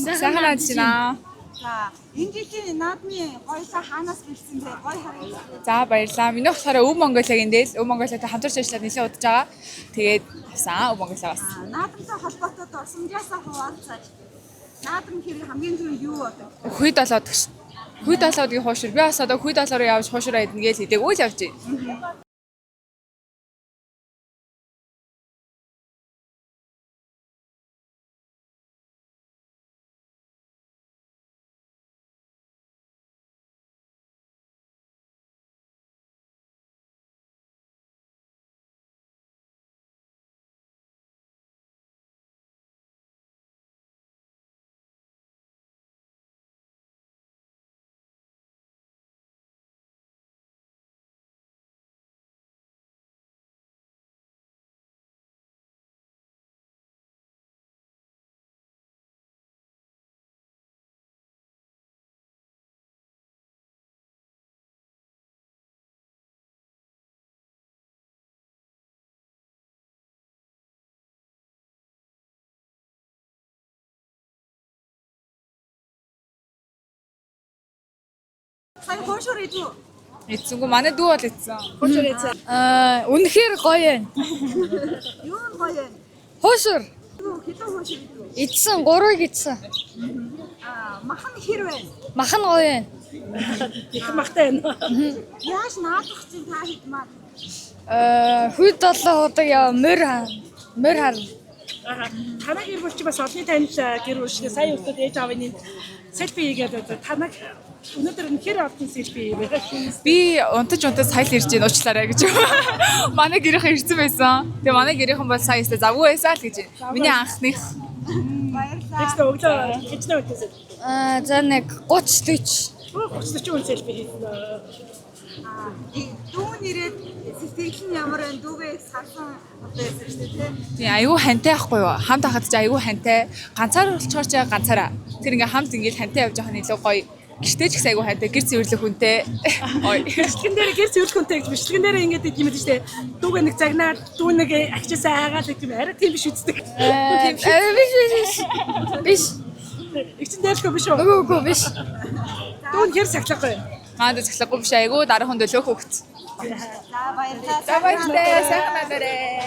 Сайхан наадчихна. За, энэ жилийн наадмын гоёлоо хаанаас бэлдсэн бэ? Гоё харагдсан. За баярлалаа. Миний болохоор Өв Монголиагийн дээл Өв Монголиатай хамтарч ажиллаад нэлээд удаж байгаа. Тэгээд авсан Өв Монголиагаас. Наадамтай холбоотой дурсамжаасаа хуваалцаж. Наадам хэрэг хамгийн түрүү юу бодов? Хүй долоод гэж. Хүй долоодгийн хуушур. Би бас одоо хүй долоороо явж хуушураа идэнэ гэж хэдэг үйл явж байна. Сая хуушур идв. Эцэнгүү манай дүү бол эцсэн. Хуушур идсэн. Үнэхээр гоё юм. Юу нь гоё вэ? Хуушур Хэдэн хуушур идв? идсэн 3-ыг идсэн. Махан хэр вэ? Махан гоё юм. Их махтай байна. Яаж наадах чинь та хэд маа? Хүй 7 удаг яа мөр харна. Танай гэр бүл чи бас олонний танил гэр бүл шиг сая өстөд ээж аавын селфи хийгээд танай өнөөдөр нь хэр олон селфи хийвэ? Би унтаж сайл ирж гин уучлаарай гэж. Манай гэрийнхэн ирсэн байсан. Тэгээ манай гэрийнхэн бол сая өстө завгүй байсан л гэж. Миний анхных. Баярлалаа. Тэгсэн өглөө хичнээн үтээсэй. За нэг 30-40. 30 хүн селфи хийсэн. Дүү нэрэд сэтгэл нь ямар вэ? Дүүгээ салсан байсан шүү дээ. Тийм айгүй хантай ахгүй юу? Хамт хахад ч айгүй хантай. Ганцаар болчоор ч ганцаараа. Тэр ингээ хамт ингээд хантай явж байгаа нь илүү гоё. Гэртээ ч их айгүй хантай. Гэр цэвэрлэх хүнтэй. Ой. Бичлэгэн дээр гэр цэвэрлэх хүнтэй гэж бичлэгэн дээр ингээд юм дээ шүү дээ. Дүүгээ нэг загнаад дүү нэг ачаасаа аагаад гэх юм арай тийм биш үздэг. Биш. Игчэн дээрхөө биш үү? Үгүй биш. Дүү нь хэр сахлахгүй. Маанд цэглэхгүй биш айгүй дараа хүн дөлөөх хөвгт. За баярлалаа. За баярлалаа. Сайхан надаарай.